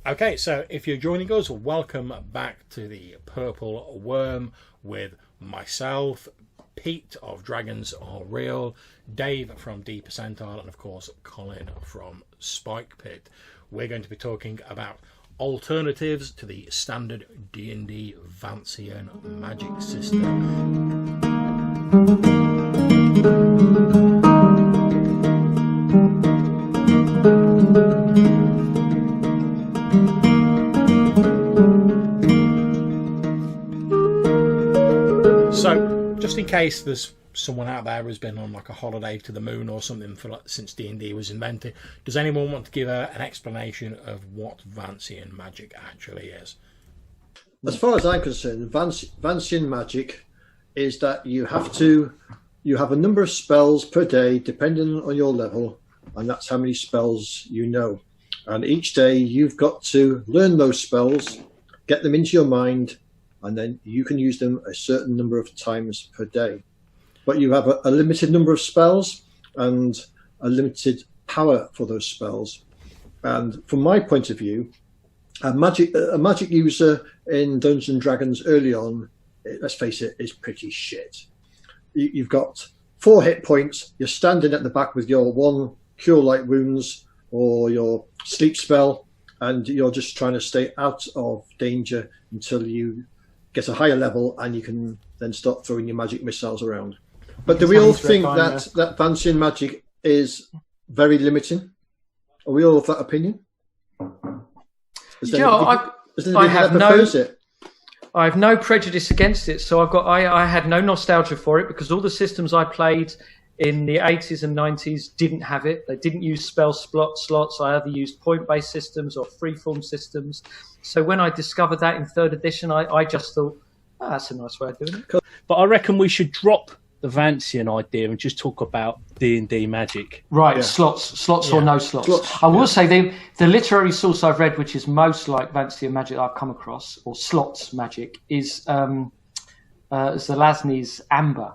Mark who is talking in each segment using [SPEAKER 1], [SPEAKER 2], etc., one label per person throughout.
[SPEAKER 1] Okay, so if you're joining us, welcome back to the Purple Worm with myself, Pete of Dragons Are Real, Dave from D Percentile, and of course Colin from Spike Pit. We're going to be talking about alternatives to the standard D&D Vancian Magic system. So, just in case there's someone out there who's been on like a holiday to the moon or something for since D&D was invented, does anyone want to give an explanation of what Vancian Magic actually is?
[SPEAKER 2] As far as I'm concerned, Vancian Magic is that you have a number of spells per day depending on your level, and that's how many spells you know. And each day you've got to learn those spells, get them into your mind, and then you can use them a certain number of times per day. But you have a limited number of spells and a limited power for those spells. And from my point of view, a magic user in Dungeons and Dragons early on, let's face it, is pretty shit. You've got 4 hit points, you're standing at the back with your 1 Cure Light Wounds or your sleep spell, and you're just trying to stay out of danger until you get a higher level, and you can then start throwing your magic missiles around. But do we all think that Vancian Magic is very limiting? Are we all of that opinion?
[SPEAKER 3] I have no prejudice against it, so I had no nostalgia for it because all the systems I played in the 80s and 90s didn't have it. They didn't use spell slots. I either used point-based systems or freeform systems. So when I discovered that in 3rd edition, I just thought, that's a nice way of doing it.
[SPEAKER 4] But I reckon we should drop the Vancian idea and just talk about D&D Magic.
[SPEAKER 3] Right, yeah. Slots or no slots. I will say the literary source I've read, which is most like Vancian Magic I've come across, or slots magic, is Zelazny's Amber.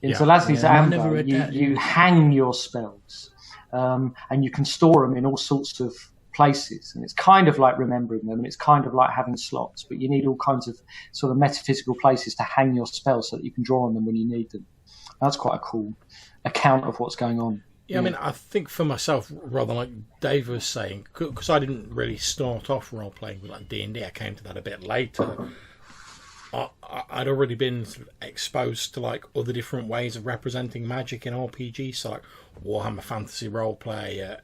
[SPEAKER 3] In Zelazny's Amber, you hang your spells, and you can store them in all sorts of places, and it's kind of like remembering them, and it's kind of like having slots, but you need all kinds of sort of metaphysical places to hang your spells so that you can draw on them when you need them. That's quite a cool account of what's going on.
[SPEAKER 1] Yeah, I mean, I think for myself, rather like Dave was saying, because I didn't really start off role-playing with like D&D, I came to that a bit later. I'd already been sort of exposed to like other different ways of representing magic in RPGs, so like Warhammer Fantasy Roleplay,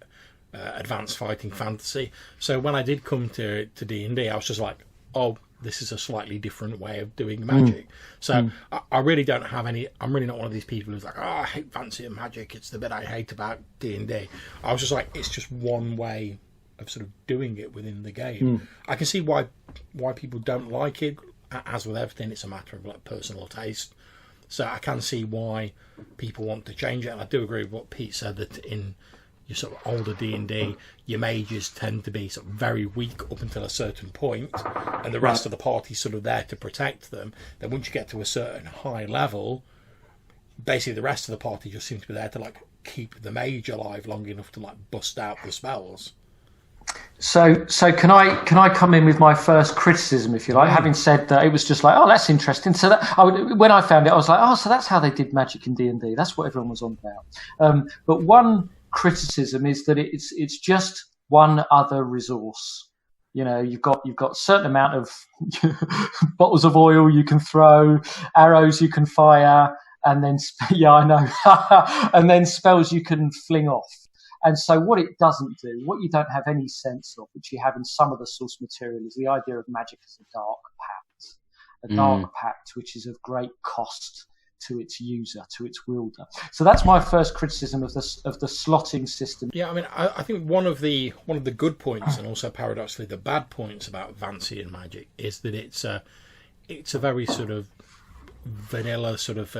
[SPEAKER 1] Advanced Fighting Fantasy. So when I did come to D&D, I was just like, oh, this is a slightly different way of doing magic. So I really don't have any. I'm really not one of these people who's like, oh, I hate Vancian Magic. It's the bit I hate about D&D. I was just like, it's just one way of sort of doing it within the game. I can see why people don't like it. As with everything, it's a matter of like personal taste. So I can see why people want to change it, and I do agree with what Pete said, that in your sort of older D&D, your mages tend to be sort of very weak up until a certain point, and the rest of the party's sort of there to protect them. Then once you get to a certain high level, basically the rest of the party just seems to be there to like keep the mage alive long enough to like bust out the spells.
[SPEAKER 3] So can I come in with my first criticism, if you like, having said that it was just like, oh, that's interesting. So that when I found it, I was like, oh, so that's how they did magic in D&D. That's what everyone was on about. But one criticism is that it's just one other resource. You know, you've got a certain amount of bottles of oil you can throw, arrows you can fire, and then and then spells you can fling off. And so what it doesn't do, what you don't have any sense of, which you have in some of the source material, is the idea of magic as a dark pact, which is of great cost to its user, to its wielder. So that's my first criticism of the slotting system.
[SPEAKER 1] Yeah, I mean, I think one of the good points, and also paradoxically the bad points about Vancian Magic, is that it's a very sort of vanilla, sort of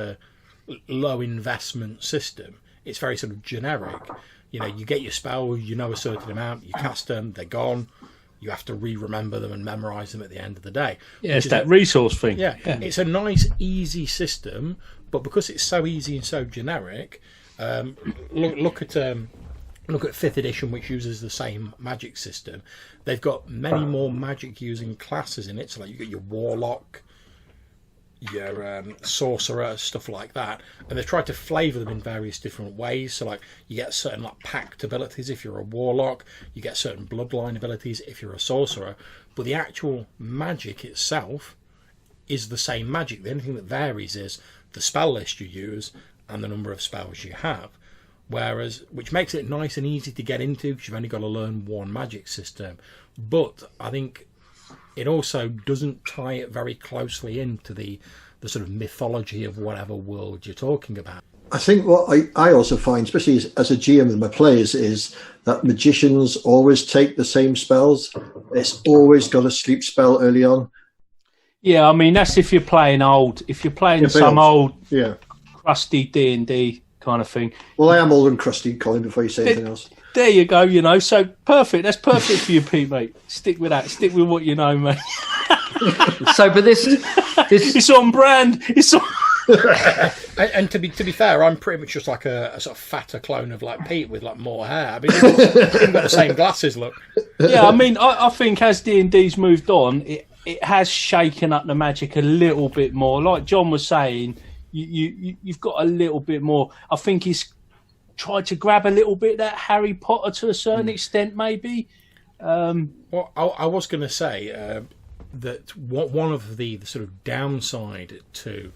[SPEAKER 1] low investment system. It's very sort of generic. You know, you get your spell, you know a certain amount, you cast them, they're gone. You have to remember them and memorise them at the end of the day.
[SPEAKER 4] Yeah, it's that resource thing.
[SPEAKER 1] Yeah, it's a nice, easy system, but because it's so easy and so generic, look at look at 5th edition, which uses the same magic system, they've got many more magic using classes in it. So like you got your warlock, your sorcerer, stuff like that, and they've tried to flavour them in various different ways. So like you get certain like pact abilities if you're a warlock, you get certain bloodline abilities if you're a sorcerer, but the actual magic itself is the same magic. The only thing that varies is the spell list you use and the number of spells you have. Whereas, which makes it nice and easy to get into because you've only got to learn one magic system. But I think it also doesn't tie it very closely into the sort of mythology of whatever world you're talking about.
[SPEAKER 2] I think what I also find, especially as a GM with my players, is that magicians always take the same spells. It's always got a sleep spell early on.
[SPEAKER 4] Yeah, I mean, that's if you're playing old. If you're playing some old, crusty D&D kind of thing.
[SPEAKER 2] Well, I am old and crusty, Colin, before you say anything else.
[SPEAKER 4] There you go, so perfect. That's perfect for you, Pete, mate. Stick with that. Stick with what you know, mate.
[SPEAKER 3] So, but this
[SPEAKER 4] it's on brand. It's on...
[SPEAKER 1] and to be fair, I'm pretty much just like a sort of fatter clone of like Pete with like more hair. I mean, you've got the same glasses look.
[SPEAKER 4] Yeah, I mean, I think as D&D's moved on, it has shaken up the magic a little bit more. Like John was saying, you've got a little bit more. I think he's tried to grab a little bit that Harry Potter to a certain extent, maybe.
[SPEAKER 1] Well, I was going to say that one of the sort of downside to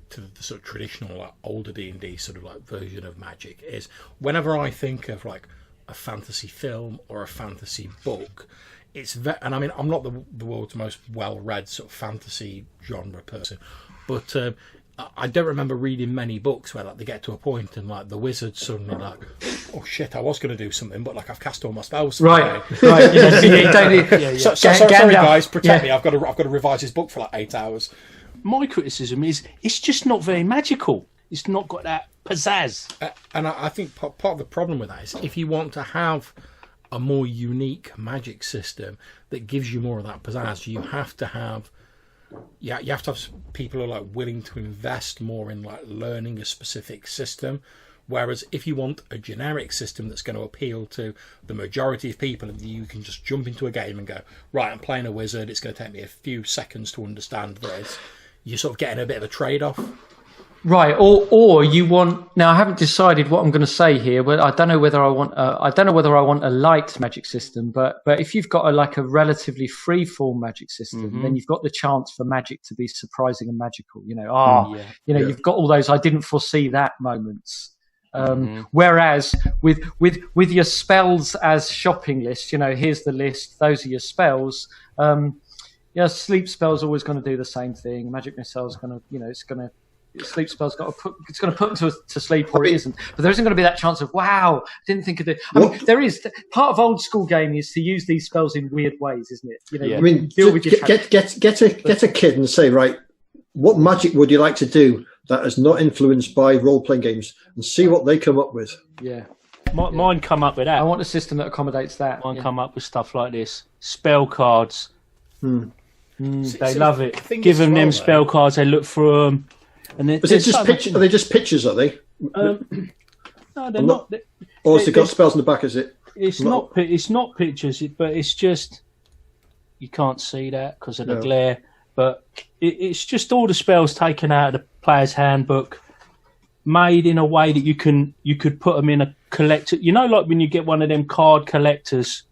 [SPEAKER 1] the sort of traditional like, older D&D sort of like version of magic is whenever I think of like a fantasy film or a fantasy book, and I mean I'm not the world's most well-read sort of fantasy genre person, but I don't remember reading many books where like they get to a point and like the wizard's suddenly like, oh shit, I was going to do something, but like I've cast all my spells.
[SPEAKER 3] Right.
[SPEAKER 1] Sorry guys, protect me. I've got to revise this book for like 8 hours.
[SPEAKER 4] My criticism is it's just not very magical. It's not got that pizzazz.
[SPEAKER 1] And I think part of the problem with that is if you want to have a more unique magic system that gives you more of that pizzazz, you have to have people who are like willing to invest more in like learning a specific system. Whereas if you want a generic system that's going to appeal to the majority of people, and you can just jump into a game and go, right, I'm playing a wizard, it's going to take me a few seconds to understand this, you're sort of getting a bit of a trade-off.
[SPEAKER 3] Right, or you want. Now I haven't decided what I'm going to say here, but I don't know whether I want. I don't know whether I want a light magic system, but if you've got a relatively free-form magic system, then you've got the chance for magic to be surprising and magical. You've got all those I didn't foresee that moments. Whereas with your spells as shopping lists, here's the list. Those are your spells. Sleep spell's always going to do the same thing. Magic missile's going to, sleep spell's it's going to put them to sleep, or it isn't. But there isn't going to be that chance of wow, I didn't think of it. I mean, there is part of old school gaming is to use these spells in weird ways, isn't it?
[SPEAKER 2] I mean, get a kid and say, right, what magic would you like to do that is not influenced by role playing games, and see what they come up with.
[SPEAKER 3] Yeah.
[SPEAKER 4] Mine come up with that.
[SPEAKER 3] I want a system that accommodates that.
[SPEAKER 4] Mine come up with stuff like this: spell cards. They love it. Give them spell cards. They look through them. And
[SPEAKER 2] is it just pictures? Are they just pictures? Are they?
[SPEAKER 4] No, they're not.
[SPEAKER 2] Or has it got spells in the back? Is it?
[SPEAKER 4] It's not. It's not pictures, but it's just you can't see that because of the glare. But it's just all the spells taken out of the player's handbook, made in a way that you could put them in a collector. Like when you get one of them card collectors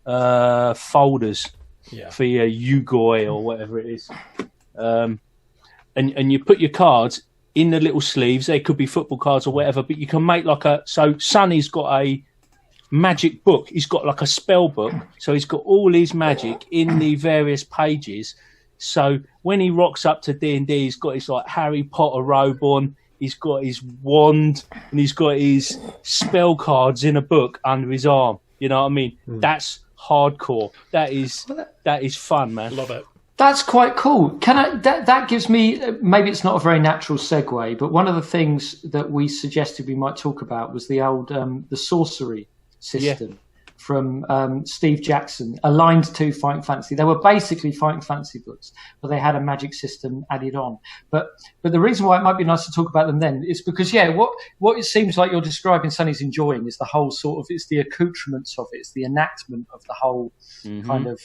[SPEAKER 4] folders for your Yu-Gi-Oh or whatever it is. And you put your cards in the little sleeves. They could be football cards or whatever, but you can make so Sonny's got a magic book. He's got like a spell book. So he's got all his magic in the various pages. So when he rocks up to D&D, he's got his like Harry Potter robe on. He's got his wand and he's got his spell cards in a book under his arm. You know what I mean? That's hardcore. That is fun, man.
[SPEAKER 1] Love it.
[SPEAKER 3] That's quite cool. That gives me, maybe it's not a very natural segue, but one of the things that we suggested we might talk about was the old the sorcery system from Steve Jackson, aligned to Fighting Fantasy. They were basically Fighting Fantasy books, but they had a magic system added on. But the reason why it might be nice to talk about them then is because, what it seems like you're describing Sonny's enjoying is the whole sort of, it's the accoutrements of it, it's the enactment of the whole kind of,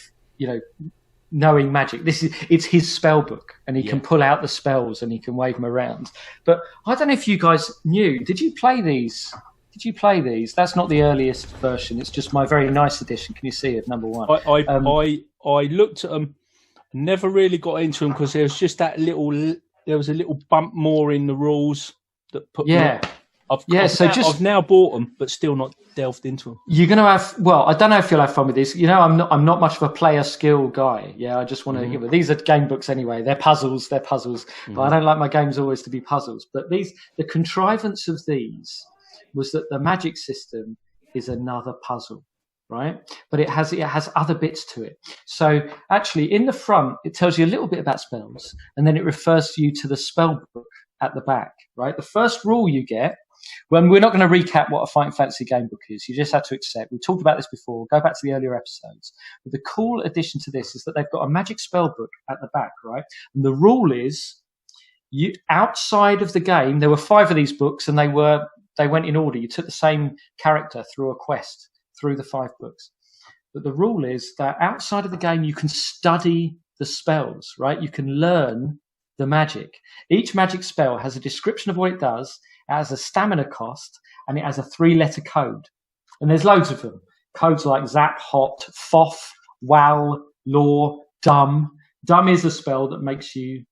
[SPEAKER 3] knowing magic. It's his spell book, and he can pull out the spells and he can wave them around. But I don't know if you guys knew, did you play these? That's not the earliest version. It's just my very nice edition. Can you see it, number one?
[SPEAKER 4] I looked at them, never really got into them because there was just there was a little bump more in the rules that put me off. I've now bought them, but still not delved into them. You're
[SPEAKER 3] going to have, I don't know if you'll have fun with this. I'm not much of a player skill guy. Yeah, I just want to give it. These are game books anyway. They're puzzles. But I don't like my games always to be puzzles. But the contrivance of these was that the magic system is another puzzle, right? But it has other bits to it. So actually, in the front, it tells you a little bit about spells, and then it refers you to the spell book at the back, right? The first rule you get. Well, we're not going to recap what a Fighting Fantasy game book is. You just have to accept. We've talked about this before. Go back to the earlier episodes. But the cool addition to this is that they've got a magic spell book at the back, right? And the rule is, outside of the game, there were 5 of these books, and they went in order. You took the same character through a quest through the 5 books. But the rule is that outside of the game, you can study the spells, right? You can learn the magic. Each magic spell has a description of what it does. It has a stamina cost, and it has a 3-letter code. And there's loads of them. Codes like Zap, Hot, Foff, Wow, Law, Dumb. Dumb is a spell that makes you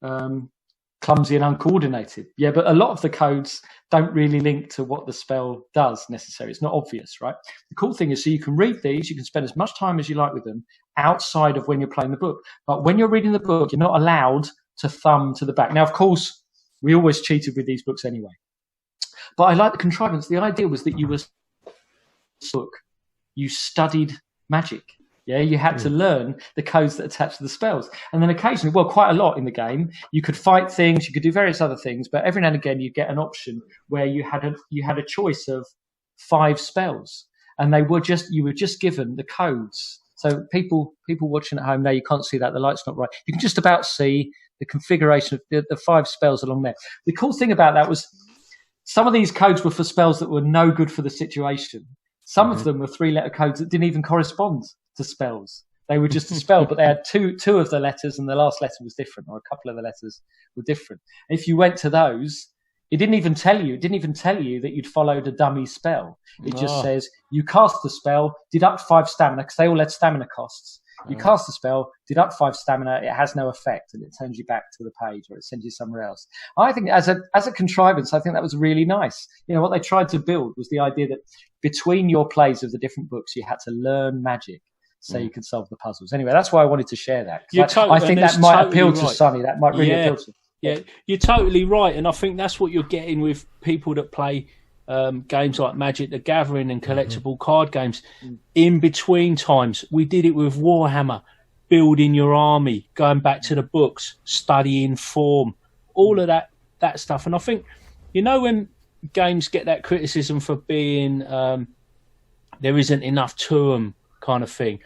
[SPEAKER 3] clumsy and uncoordinated. Yeah, but a lot of the codes don't really link to what the spell does necessarily. It's not obvious, right? The cool thing is, so you can read these, you can spend as much time as you like with them outside of when you're playing the book. But when you're reading the book, you're not allowed to thumb to the back. Now, of course, we always cheated with these books anyway. But I like the contrivance. The idea was that you studied magic. Yeah, you had to learn the codes that attach to the spells. And then occasionally, quite a lot in the game, you could fight things, you could do various other things, but every now and again you get an option where you had a choice of 5 spells. And you were just given the codes. So people watching at home, now you can't see that, the light's not right. You can just about see the configuration of the 5 spells along there. The cool thing about that was some of these codes were for spells that were no good for the situation. Some of them were 3-letter codes that didn't even correspond to spells. They were just a spell, but they had two of the letters, and the last letter was different, or a couple of the letters were different. If you went to those, it didn't even tell you that you'd followed a dummy spell. It just says you cast the spell, deduct 5 stamina, because they all had stamina costs. You cast the spell, deduct 5 stamina, it has no effect, and it turns you back to the page, or it sends you somewhere else. I think as a contrivance, I think that was really nice. What they tried to build was the idea that between your plays of the different books, you had to learn magic so you could solve the puzzles. Anyway, that's why I wanted to share that. I think that might appeal to Sonny. That might really appeal to him.
[SPEAKER 4] Yeah, you're totally right, and I think that's what you're getting with people that play games like Magic the Gathering and collectible card games. In between times, we did it with Warhammer, building your army, going back to the books, studying form, all of that stuff. And I think, when games get that criticism for being there isn't enough to them kind of thing,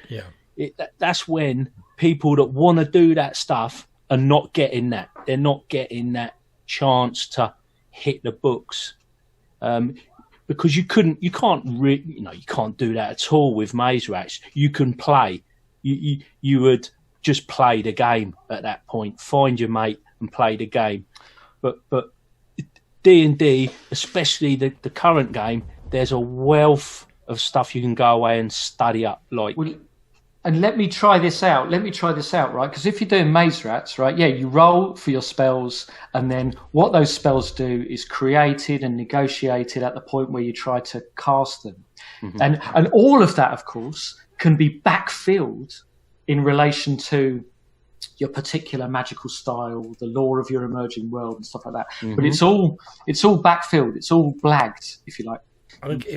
[SPEAKER 4] that's when people that want to do that stuff are not getting that. They're not getting that chance to hit the books. Because you can't do that at all with Maze Rats. You can play. You would just play the game at that point. Find your mate and play the game. But D&D, especially the current game, there's a wealth of stuff you can go away and study up.
[SPEAKER 3] And let me try this out, right? Because if you're doing Maze Rats, right, you roll for your spells, and then what those spells do is created and negotiated at the point where you try to cast them. And all of that, of course, can be backfilled in relation to your particular magical style, the lore of your emerging world and stuff like that. But it's all backfilled, it's all blagged, if you like.
[SPEAKER 1] I think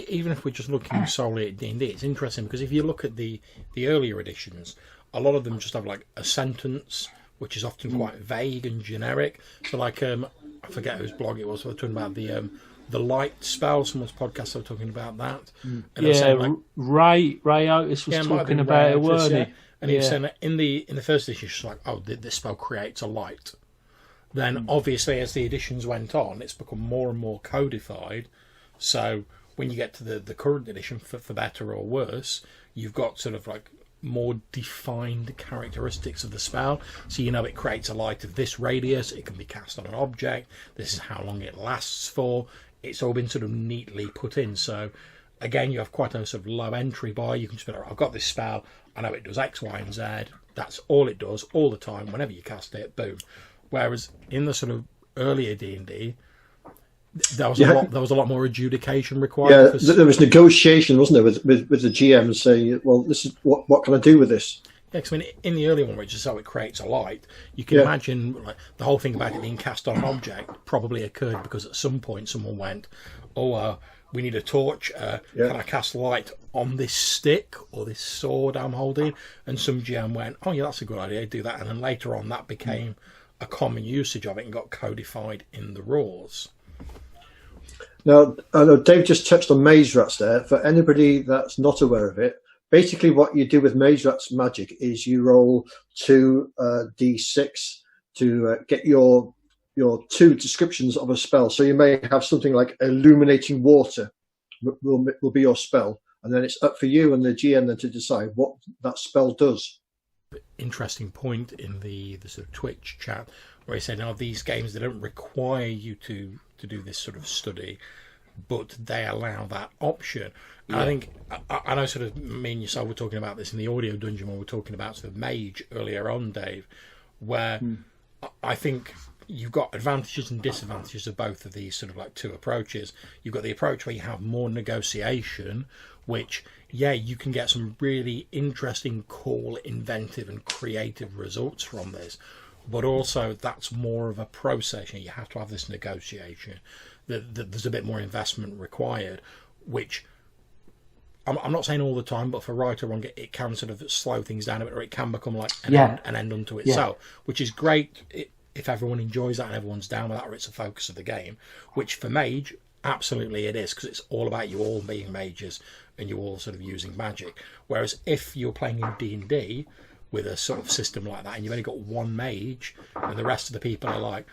[SPEAKER 1] even if we're just looking solely at D&D, it's interesting because if you look at the earlier editions, a lot of them just have like a sentence, which is often quite vague and generic. So I forget whose blog it was, we were talking about the the light spell. Someone's podcast, they were talking about that. And they were saying, like,
[SPEAKER 4] Ray Otis was
[SPEAKER 1] it might have
[SPEAKER 4] talking
[SPEAKER 1] been
[SPEAKER 4] about
[SPEAKER 1] Ray
[SPEAKER 4] it,
[SPEAKER 1] Otis,
[SPEAKER 4] weren't
[SPEAKER 1] yeah.
[SPEAKER 4] he?
[SPEAKER 1] And he was saying that in the first edition, it's like, oh, this spell creates a light. Then obviously, as the editions went on, it's become more and more codified. So when you get to the current edition, for better or worse, you've got sort of like more defined characteristics of the spell. So you know it creates a light of this radius, it can be cast on an object, this is how long it lasts for. It's all been sort of neatly put in. So again, you have quite a sort of low entry bar. You can just be like, I've got this spell, I know it does X, Y, and Z. That's all it does all the time. Whenever you cast it, boom. Whereas in the sort of earlier D&D, there was a lot more adjudication required.
[SPEAKER 2] Yeah, there was negotiation, wasn't there, with the GM saying, well, this is what can I do with this?
[SPEAKER 1] Yeah, because I mean, in the early one, which is how it creates a light, you can imagine like the whole thing about it being cast on an object probably occurred because at some point someone went, we need a torch. Can I cast light on this stick or this sword I'm holding? And some GM went, oh yeah, that's a good idea, do that. And then later on that became a common usage of it and got codified in the rules.
[SPEAKER 2] Now, I know Dave just touched on Maze Rats there. For anybody that's not aware of it, basically what you do with Maze Rats Magic is you roll 2d6 to get your 2 descriptions of a spell. So you may have something like illuminating water will be your spell, and then it's up for you and the GM then to decide what that spell does.
[SPEAKER 1] Interesting point in the sort of Twitch chat where he said, now these games, they don't require you to do this sort of study, but they allow that option. And I think, I know sort of me and yourself were talking about this in the audio dungeon when we were talking about sort of Mage earlier on, Dave, where I think you've got advantages and disadvantages of both of these sort of like 2 approaches. You've got the approach where you have more negotiation, which, you can get some really interesting, cool, inventive and creative results from this. But also that's more of a process. You have to have this negotiation. There's a bit more investment required, which I'm not saying all the time, but for right or wrong, it can sort of slow things down a bit, or it can become like an end unto itself, which is great if everyone enjoys that and everyone's down with that, or it's a focus of the game, which for Mage, absolutely it is, because it's all about you all being mages and you all sort of using magic. Whereas if you're playing in D&D with a sort of system like that and you've only got one mage and the rest of the people are like,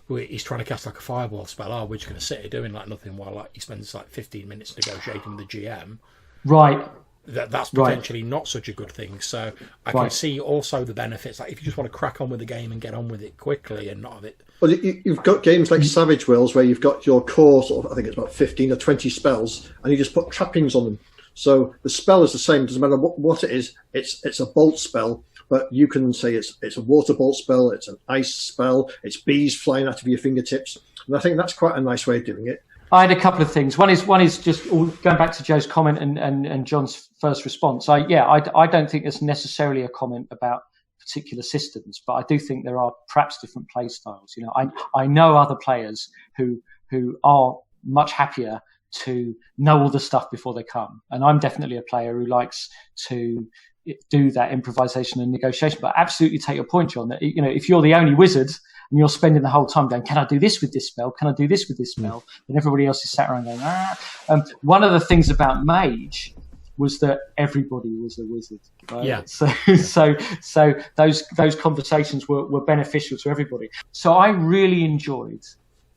[SPEAKER 1] he's trying to cast like a fireball spell, we're just going to sit here doing like nothing while like he spends like 15 minutes negotiating with the GM.
[SPEAKER 3] Right.
[SPEAKER 1] That's potentially not such a good thing. So I can see also the benefits. Like if you just want to crack on with the game and get on with it quickly and not have it.
[SPEAKER 2] Well, you've got games like Savage Worlds where you've got your core sort of, I think it's about 15 or 20 spells, and you just put trappings on them. So the spell is the same. Doesn't matter what it is. It's a bolt spell, but you can say it's a water bolt spell, it's an ice spell, it's bees flying out of your fingertips, and I think that's quite a nice way of doing it.
[SPEAKER 3] I had a couple of things. One is just going back to Joe's comment and John's first response. I don't think it's necessarily a comment about particular systems, but I do think there are perhaps different play styles. You know, I know other players who are much happier to know all the stuff before they come, and I'm definitely a player who likes to do that improvisation and negotiation. But absolutely take your point, John, that if you're the only wizard and you're spending the whole time going, can I do this with this spell? Can I do this with this spell? And everybody else is sat around going, One of the things about Mage was that everybody was a wizard. Right?
[SPEAKER 1] Yeah.
[SPEAKER 3] So those conversations were beneficial to everybody. So I really enjoyed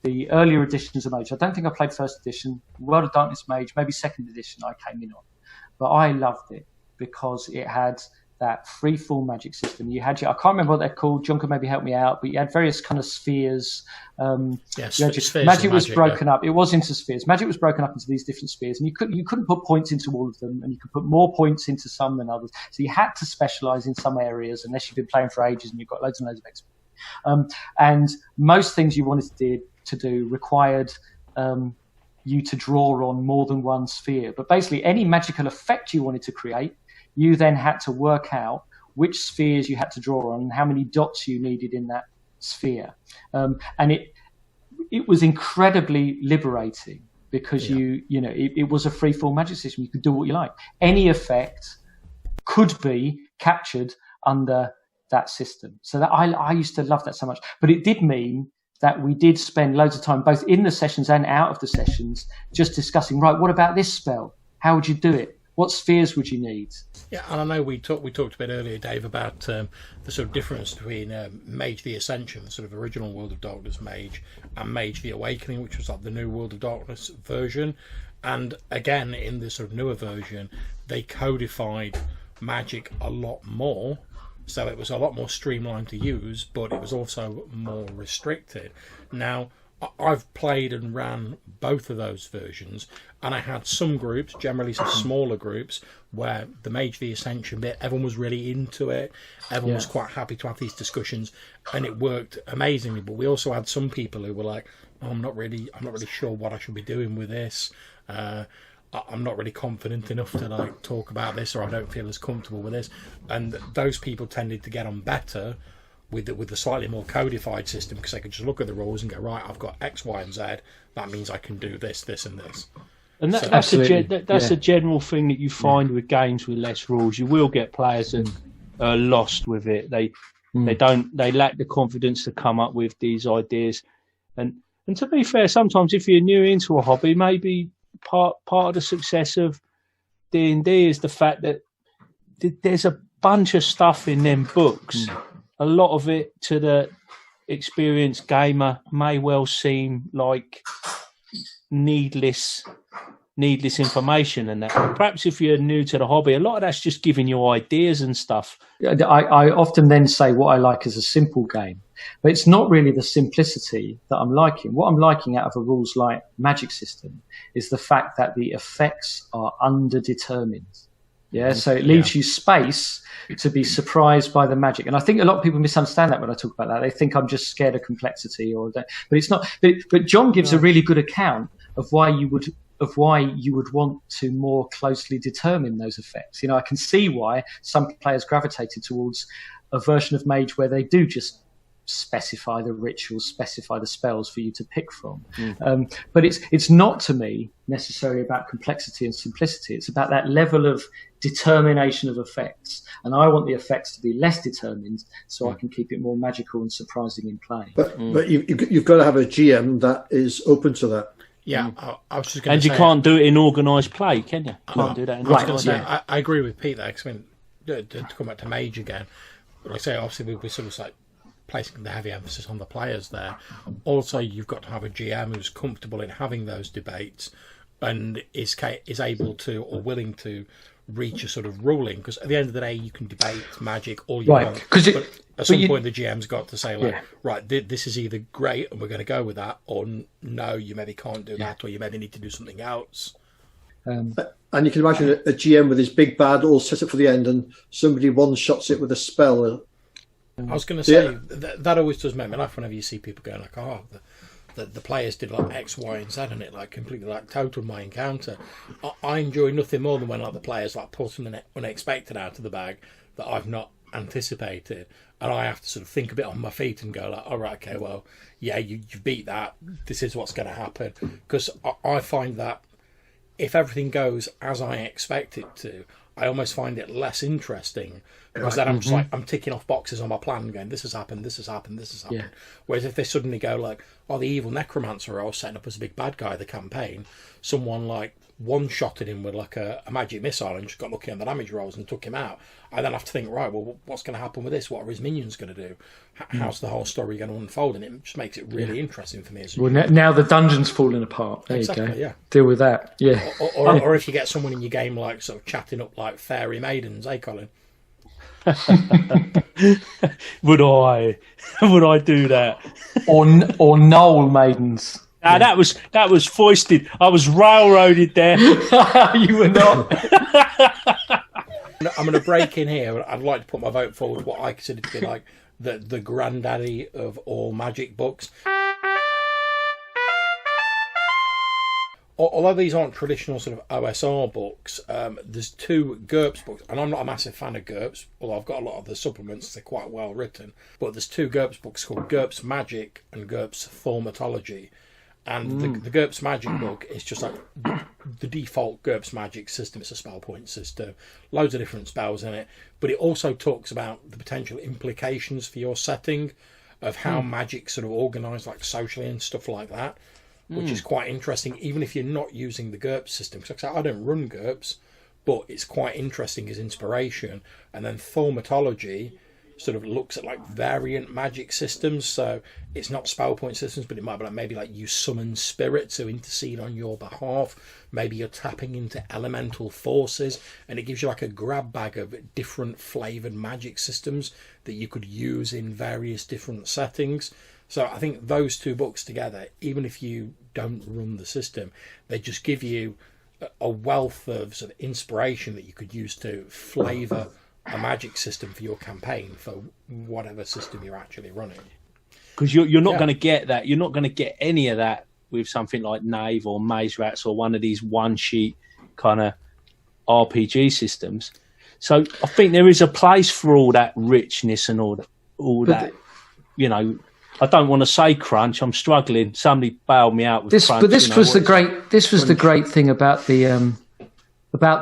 [SPEAKER 3] the earlier editions of Mage. I don't think I played first edition. World of Darkness Mage, maybe second edition I came in on. But I loved it because it had that free-form magic system. You had I can't remember what they're called. John could maybe help me out, but you had various kind of spheres.
[SPEAKER 1] Spheres.
[SPEAKER 3] Magic was broken up. It was into spheres. Magic was broken up into these different spheres, and you couldn't put points into all of them, and you could put more points into some than others. So you had to specialise in some areas, unless you've been playing for ages and you've got loads and loads of XP. And most things you wanted to do required you to draw on more than one sphere. But basically, any magical effect you wanted to create, you then had to work out which spheres you had to draw on and how many dots you needed in that sphere. And it was incredibly liberating because it was a free-form magic system. You could do what you like. Any effect could be captured under that system. So that I used to love that so much. But it did mean that we did spend loads of time, both in the sessions and out of the sessions, just discussing, right, what about this spell? How would you do it? What spheres would you need?
[SPEAKER 1] Yeah, and I know we talked a bit earlier, Dave, about the sort of difference between Mage the Ascension, the sort of original World of Darkness Mage, and Mage the Awakening, which was like the new World of Darkness version. And again, in the sort of newer version, they codified magic a lot more. So it was a lot more streamlined to use, but it was also more restricted. Now, I've played and ran both of those versions, and I had some groups, generally some smaller groups, where the Mage the Ascension bit, everyone was really into it. Everyone was quite happy to have these discussions, and it worked amazingly. But we also had some people who were like, oh, I'm not really sure what I should be doing with this. I'm not really confident enough to like talk about this, or I don't feel as comfortable with this. And those people tended to get on better with the slightly more codified system, because they could just look at the rules and go, right, I've got X, Y, and Z. That means I can do this, this, and this.
[SPEAKER 4] And that's a general thing that you find with games with less rules. You will get players that are lost with it. They lack the confidence to come up with these ideas. And to be fair, sometimes if you're new into a hobby, maybe part of the success of D&D is the fact that there's a bunch of stuff in them books. A lot of it to the experienced gamer may well seem like needless information, and that. But perhaps if you're new to the hobby, a lot of that's just giving you ideas and stuff.
[SPEAKER 3] I often then say what I like is a simple game, but it's not really the simplicity that I'm liking. What I'm liking out of a rules light magic system is the fact that the effects are underdetermined. Yeah, so it leaves you space to be surprised by the magic. And I think a lot of people misunderstand that when I talk about that. They think I'm just scared of complexity, but it's not. But John gives a really good account of why you would want to more closely determine those effects. You know, I can see why some players gravitated towards a version of Mage where they do just specify the rituals, specify the spells for you to pick from. But it's not, to me, necessarily about complexity and simplicity. It's about that level of determination of effects. And I want the effects to be less determined so I can keep it more magical and surprising in play.
[SPEAKER 2] But you've got to have a GM that is open to that.
[SPEAKER 1] Yeah, I was just going to say...
[SPEAKER 4] And you can't do it in organised play, can you? Can't do that in
[SPEAKER 1] organised play. I agree with Pete there, because I mean, to come back to Mage again, like I say, obviously we're sort of like placing the heavy emphasis on the players there. Also, you've got to have a GM who's comfortable in having those debates and is able to or willing to reach a sort of ruling, because at the end of the day you can debate magic all you want, but at some point the GM's got to say like, right, this is either great and we're going to go with that, or no, you maybe can't do that, or you maybe need to do something else.
[SPEAKER 2] And you can imagine a GM with his big bad all set up for the end, and somebody one-shots it with a spell.
[SPEAKER 1] I was going to say that always does make me laugh whenever you see people going like, oh, the players did like X, Y, and Z, and it like completely like totaled my encounter. I enjoy nothing more than when like the players like pull something unexpected out of the bag that I've not anticipated, and I have to sort of think a bit on my feet and go like, all right, okay, well, yeah, you beat that. This is what's going to happen, because I find that if everything goes as I expect it to, I almost find it less interesting, because then I'm just like, I'm ticking off boxes on my plan going, this has happened, this has happened, this has happened. Yeah. Whereas if they suddenly go like, oh, the evil necromancer are all setting up as a big bad guy of the campaign, someone like one-shotted him with like a magic missile and just got lucky on the damage rolls and took him out, I then have to think, right, well, what's going to happen with this? What are his minions going to do? How's the whole story going to unfold? And it just makes it really interesting for me.
[SPEAKER 3] Now the dungeon's falling apart. There you go. Yeah. Deal with that. Yeah.
[SPEAKER 1] Or if you get someone in your game like sort of chatting up like fairy maidens, eh, Colin?
[SPEAKER 4] Would I do that?
[SPEAKER 3] or knoll maidens?
[SPEAKER 4] That was foisted. I was railroaded there.
[SPEAKER 3] You were not.
[SPEAKER 1] I'm going to break in here. I'd like to put my vote forward. What I consider to be like the granddaddy of all magic books. Although these aren't traditional sort of OSR books, there's two GURPS books, and I'm not a massive fan of GURPS, although I've got a lot of the supplements, they're quite well written. But there's two GURPS books called GURPS Magic and GURPS Thaumatology. And the GURPS Magic book is just like the default GURPS Magic system. It's a spell point system, loads of different spells in it, but it also talks about the potential implications for your setting. of how magic's sort of organised, like socially and stuff like that, which is quite interesting, even if you're not using the GURPS system. Because I don't run GURPS, but it's quite interesting as inspiration. And then thaumatology sort of looks at like variant magic systems, so it's not spell point systems, but it might be like maybe like you summon spirits who intercede on your behalf. Maybe you're tapping into elemental forces, and it gives you like a grab bag of different flavored magic systems that you could use in various different settings. So I think those two books together, even if you don't run the system, they just give you a wealth of sort of inspiration that you could use to flavour a magic system for your campaign for whatever system you're actually running.
[SPEAKER 4] Because you're not going to get that. You're not going to get any of that with something like Knave or Maze Rats or one of these one-sheet kind of RPG systems. So I think there is a place for all that richness and all that. You know, I don't want to say crunch. I'm struggling. Somebody bailed me out with
[SPEAKER 3] this.
[SPEAKER 4] crunch.
[SPEAKER 3] But this was the great. This was the great thing about the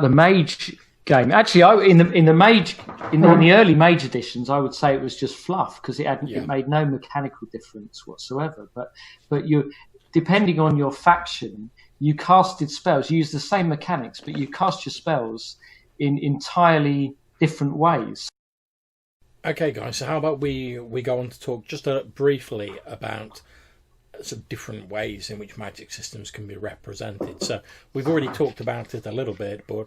[SPEAKER 3] Mage game. Actually, in the early Mage editions, I would say it was just fluff because it made no mechanical difference whatsoever. But you, depending on your faction, you casted spells. You used the same mechanics, but you cast your spells in entirely different ways.
[SPEAKER 1] Okay, guys. So how about we go on to talk just briefly about some different ways in which magic systems can be represented. So we've already talked about it a little bit, but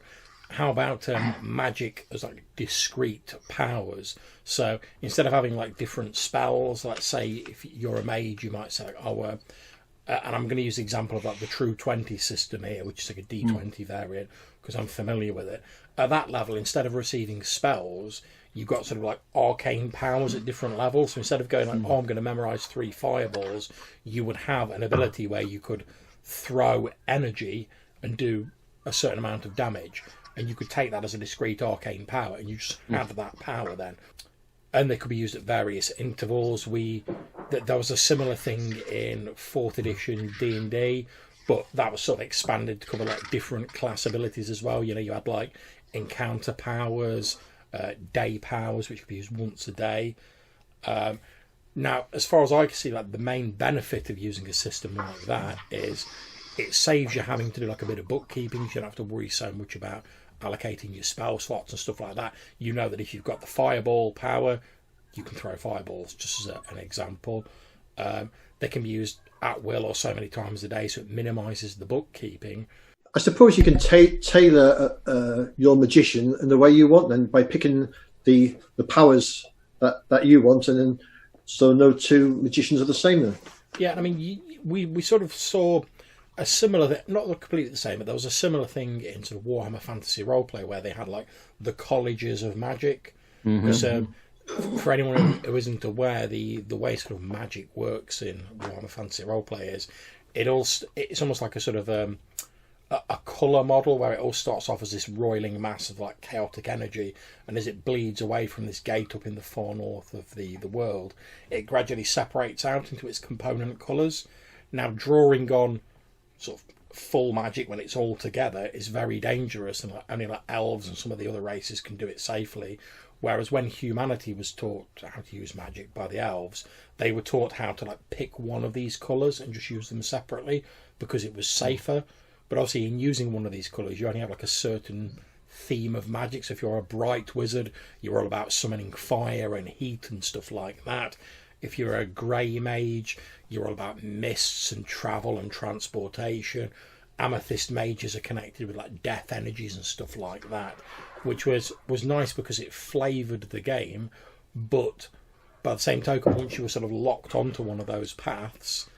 [SPEAKER 1] how about magic as like discrete powers? So instead of having like different spells, let's say if you're a mage, you might say, and I'm going to use the example of like the True 20 system here, which is like a D20 variant, because I'm familiar with it. At that level, instead of receiving spells, you've got sort of like arcane powers at different levels. So instead of going like, I'm going to memorize 3 fireballs, you would have an ability where you could throw energy and do a certain amount of damage. And you could take that as a discrete arcane power, and you just have that power then. And they could be used at various intervals. There was a similar thing in 4th edition D&D, but that was sort of expanded to cover like different class abilities as well. You know, you had like encounter powers, day powers, which could be used once a day. Now, as far as I can see, like the main benefit of using a system like that is it saves you having to do like a bit of bookkeeping. You don't have to worry so much about allocating your spell slots and stuff like that. You know that if you've got the fireball power, you can throw fireballs, just as an example. They can be used at will or so many times a day, so it minimises the bookkeeping.
[SPEAKER 2] I suppose you can tailor your magician in the way you want then by picking the powers that you want, and then so no two magicians are the same then.
[SPEAKER 1] Yeah, I mean, we sort of saw a similar thing, not completely the same, but there was a similar thing in sort of Warhammer Fantasy Roleplay where they had like the colleges of magic. Because for anyone who isn't aware, the way sort of magic works in Warhammer Fantasy Roleplay is it's almost like a sort of a colour model where it all starts off as this roiling mass of like chaotic energy, and as it bleeds away from this gate up in the far north of the world, it gradually separates out into its component colours. Now, drawing on sort of full magic when it's all together is very dangerous, and like, only like elves and some of the other races can do it safely. Whereas when humanity was taught how to use magic by the elves, they were taught how to like pick one of these colours and just use them separately because it was safer. But obviously in using one of these colours, you only have like a certain theme of magic. So if you're a bright wizard, you're all about summoning fire and heat and stuff like that. If you're a grey mage, you're all about mists and travel and transportation. Amethyst mages are connected with like death energies and stuff like that, which was nice because it flavoured the game. But by the same token, once you were sort of locked onto one of those paths,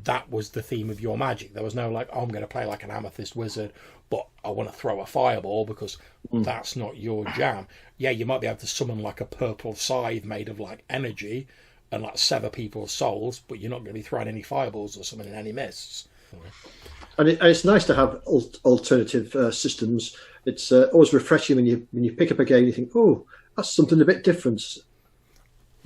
[SPEAKER 1] that was the theme of your magic. There was no like, I'm going to play like an amethyst wizard, but I want to throw a fireball, because that's not your jam. Yeah, you might be able to summon like a purple scythe made of like energy and like sever people's souls, but you're not going to be throwing any fireballs or summoning any mists.
[SPEAKER 2] And it's nice to have alternative systems. It's always refreshing when you pick up a game and you think, oh, that's something a bit different.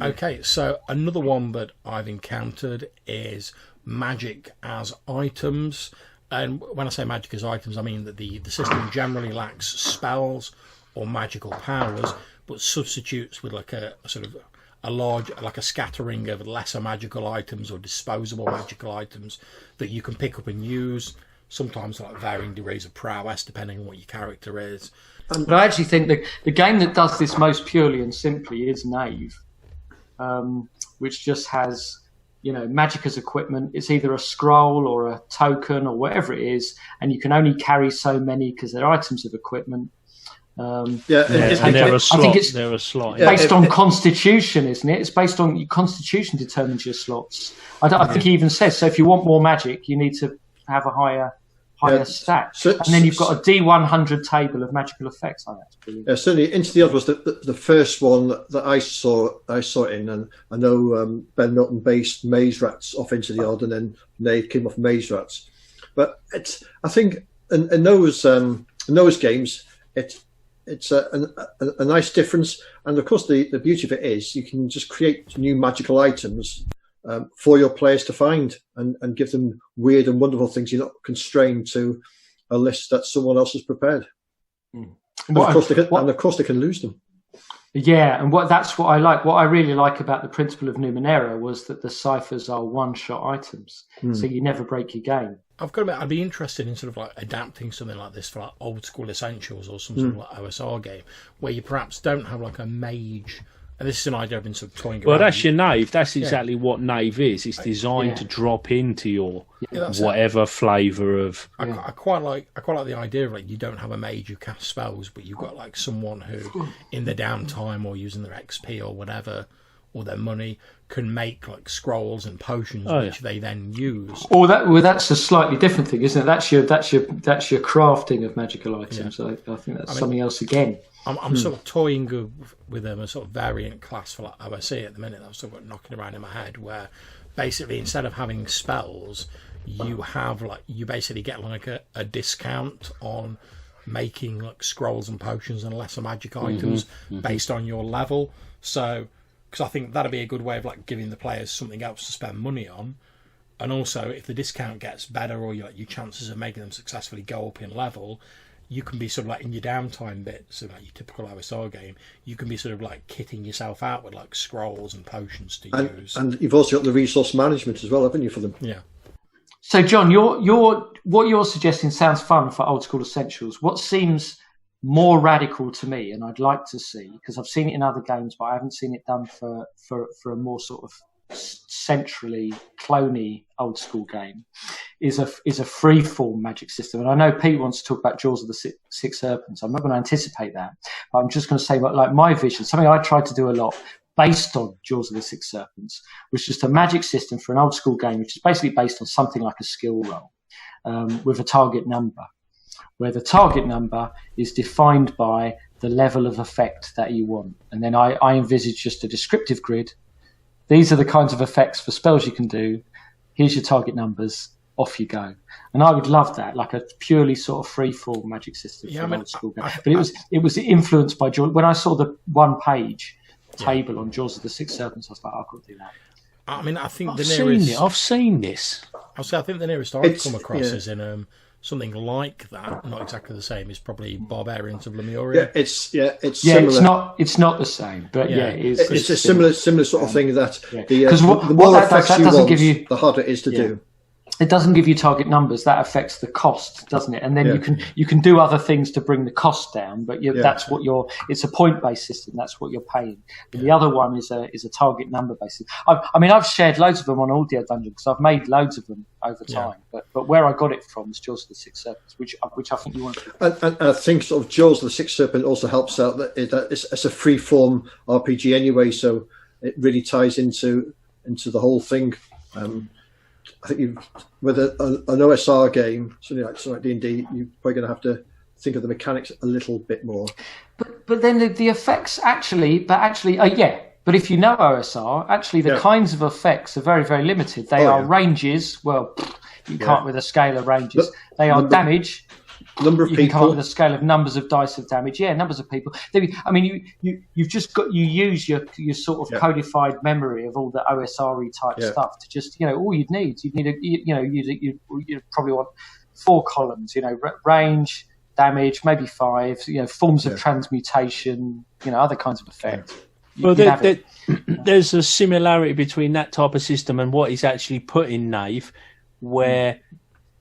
[SPEAKER 1] Okay, so another one that I've encountered is magic as items. And when I say magic as items, I mean that the system generally lacks spells or magical powers, but substitutes with like a sort of large, like a scattering of lesser magical items or disposable magical items that you can pick up and use. Sometimes like varying degrees of prowess depending on what your character is.
[SPEAKER 3] But I actually think the game that does this most purely and simply is Knave, which just has, magic as equipment. It's either a scroll or a token or whatever it is, and you can only carry so many because they're items of equipment.
[SPEAKER 4] And they're a slot.
[SPEAKER 3] I think it's based on constitution, isn't it? It's based on your constitution determines your slots. I think he even says, so if you want more magic, you need to have a higher stat. And then you've got a D100 table of magical effects. Oh, that's brilliant.
[SPEAKER 2] Certainly, Into the Odd was the first one that I saw it in, and I know Ben Milton based Maze Rats off Into the Odd, and then Nave came off Maze Rats. But I think in those games, it's a nice difference, and of course the beauty of it is you can just create new magical items for your players to find and give them weird and wonderful things. You're not constrained to a list that someone else has prepared. And of course they can lose them.
[SPEAKER 3] Yeah, and that's what I like. What I really like about the principle of Numenera was that the ciphers are one-shot items, so you never break your game.
[SPEAKER 1] I've got to admit, I'd be interested in sort of like adapting something like this for like old school essentials or some sort of like OSR game where you perhaps don't have like a mage. And this is an idea I've been sort of toying around.
[SPEAKER 4] Well, that's your Knave. That's exactly what Knave is. It's designed to drop into your whatever flavour of.
[SPEAKER 1] I quite like the idea of like you don't have a mage who casts spells, but you've got like someone who, in their downtime or using their XP or whatever, or their money, can make like scrolls and potions which they then use.
[SPEAKER 3] That's a slightly different thing, isn't it? That's your crafting of magical items. Yeah. I think that's something else again.
[SPEAKER 1] I'm sort of toying with a sort of variant class for like OSE at the minute. I'm sort of knocking around in my head where basically instead of having spells, you basically get like a discount on making like scrolls and potions and lesser magic items based on your level. So, because I think that'd be a good way of like giving the players something else to spend money on. And also, if the discount gets better or your chances of making them successfully go up in level, you can be sort of like in your downtime bits, so like your typical OSR game, you can be sort of like kitting yourself out with like scrolls and potions to use. And
[SPEAKER 2] you've also got the resource management as well, haven't you, for them?
[SPEAKER 1] Yeah.
[SPEAKER 3] So, John, what you're suggesting sounds fun for old school essentials. What seems more radical to me, and I'd like to see, because I've seen it in other games, but I haven't seen it done for a more sort of centrally cloney old school game, is a free form magic system. And I know Pete wants to talk about Jaws of the Six Serpents. I'm not going to anticipate that, but I'm just going to say like my vision, something I tried to do a lot based on Jaws of the Six Serpents, was just a magic system for an old school game, which is basically based on something like a skill roll with a target number, where the target number is defined by the level of effect that you want. And then I envisage just a descriptive grid. These are the kinds of effects for spells you can do. Here's your target numbers. Off you go. And I would love that, like a purely sort of free-form magic system for an old school game. But it was influenced by Jaws. When I saw the one-page table on Jaws of the Six Serpents, I was like, I could do that.
[SPEAKER 1] I mean, I think
[SPEAKER 4] I've seen this.
[SPEAKER 1] I think the nearest I've come across is in something like that, not exactly the same, is probably Barbarians of Lemuria.
[SPEAKER 2] It's similar.
[SPEAKER 3] It's not the same, but it is.
[SPEAKER 2] It's a similar sort of thing that the
[SPEAKER 3] what
[SPEAKER 2] more
[SPEAKER 3] that
[SPEAKER 2] effects
[SPEAKER 3] does, that
[SPEAKER 2] you
[SPEAKER 3] doesn't
[SPEAKER 2] want,
[SPEAKER 3] give you,
[SPEAKER 2] the harder it is to do.
[SPEAKER 3] It doesn't give you target numbers. That affects the cost, doesn't it? And then you can do other things to bring the cost down. But that's what it's a point based system. That's what you're paying. And the other one is a target number based. I've shared loads of them on Audio Dungeon because I've made loads of them over time. But where I got it from is Jaws of the Six Serpents, which I think you want to.
[SPEAKER 2] And I think sort of Jaws of the Six Serpent also helps out that it's a free form RPG anyway, so it really ties into the whole thing. I think with an OSR game, something like D&D, you're probably going to have to think of the mechanics a little bit more.
[SPEAKER 3] But then the effects But if you know OSR, actually the kinds of effects are very, very limited. They are ranges. Well, you can't with a scale of ranges. They are damage.
[SPEAKER 2] Number of
[SPEAKER 3] you
[SPEAKER 2] people.
[SPEAKER 3] Can come up with a scale of numbers of dice of damage. Yeah, numbers of people. I mean, you've just got you use your sort of codified memory of all the OSRE type stuff to just all you'd need you probably want 4 columns. Range, damage, maybe 5. Forms of transmutation. Other kinds of effects.
[SPEAKER 4] Well,
[SPEAKER 3] you'd have it.
[SPEAKER 4] there's a similarity between that type of system and what is actually put in Knave, where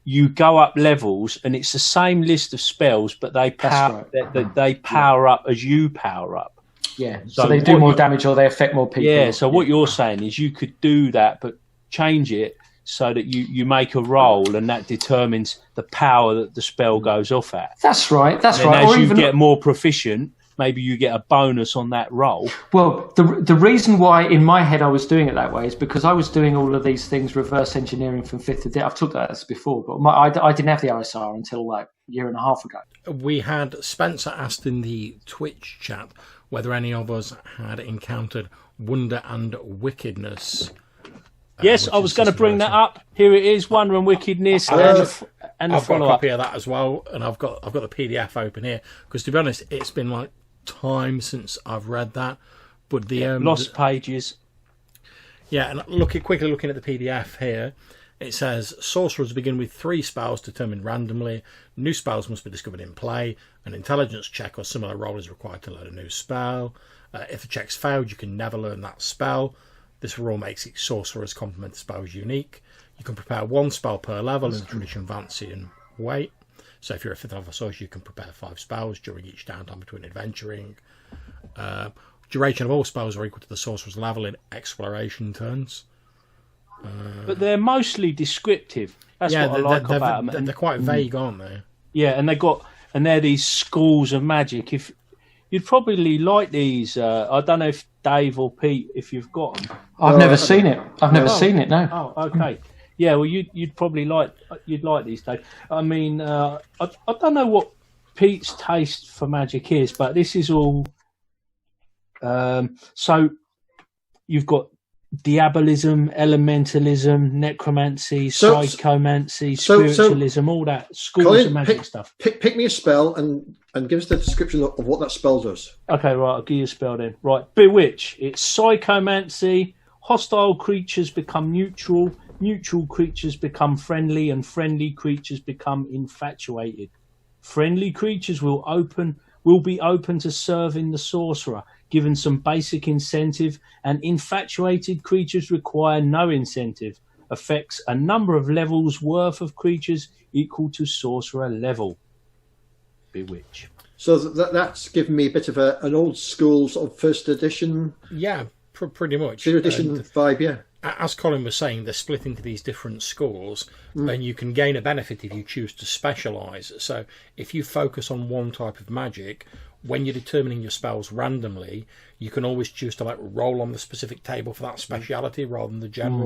[SPEAKER 4] you go up levels and it's the same list of spells, but they power up as you power up.
[SPEAKER 3] Yeah, so they do more damage or they affect more people.
[SPEAKER 4] Yeah, so what you're saying is you could do that, but change it so that you make a roll and that determines the power that the spell goes off at.
[SPEAKER 3] That's right.
[SPEAKER 4] And as you get more proficient, maybe you get a bonus on that roll.
[SPEAKER 3] Well, the reason why in my head I was doing it that way is because I was doing all of these things reverse engineering from 5th edition. I've talked about this before, but I didn't have the OSR until like a year and a half ago.
[SPEAKER 1] We had Spencer asked in the Twitch chat whether any of us had encountered Wonder and Wickedness.
[SPEAKER 4] Yes, I was going to bring that up. Here it is, Wonder and Wickedness, and the
[SPEAKER 1] I've got a
[SPEAKER 4] follow-up.
[SPEAKER 1] copy of that as well, and I've got the PDF open here because, to be honest, it's been like time since I've read that. But the
[SPEAKER 4] lost pages.
[SPEAKER 1] Yeah, and quickly looking at the PDF here, it says sorcerers begin with 3 spells determined randomly. New spells must be discovered in play. An intelligence check or similar roll is required to learn a new spell. If the check's failed, you can never learn that spell. This rule makes each sorcerer's complement spells unique. You can prepare 1 spell per level in the traditional Vancian way. So if you're a 5th level sorcerer, you can prepare 5 spells during each downtime between adventuring. Duration of all spells are equal to the sorcerer's level in exploration turns.
[SPEAKER 4] But they're mostly descriptive. That's what I like about them.
[SPEAKER 1] They're quite vague, aren't they?
[SPEAKER 4] Yeah, and they're these schools of magic. If you'd probably like these, I don't know if Dave or Pete, if you've got them.
[SPEAKER 3] I've never seen it. I've never seen it. No.
[SPEAKER 4] Oh, okay. Yeah, well, you'd probably like these, Dave. I mean, I don't know what Pete's taste for magic is, but this is all. So you've got diabolism, elementalism, necromancy, psychomancy, spiritualism, all that schools
[SPEAKER 2] Colin,
[SPEAKER 4] of magic stuff.
[SPEAKER 2] Pick me a spell and give us the description of what that spell does.
[SPEAKER 4] Okay, right, I'll give you a spell then. Right, Bewitch. It's psychomancy. Hostile creatures become neutral. Neutral creatures become friendly, and friendly creatures become infatuated. Friendly creatures will be open to serving the sorcerer, given some basic incentive, and infatuated creatures require no incentive. Affects a number of levels worth of creatures equal to sorcerer level. Bewitch.
[SPEAKER 2] So that's given me a bit of an old school sort of 1st edition.
[SPEAKER 1] Yeah, pretty much.
[SPEAKER 2] 2nd edition vibe, yeah.
[SPEAKER 1] As Colin was saying, they're split into these different schools, and you can gain a benefit if you choose to specialise. So if you focus on one type of magic, when you're determining your spells randomly, you can always choose to roll on the specific table for that speciality rather than the general.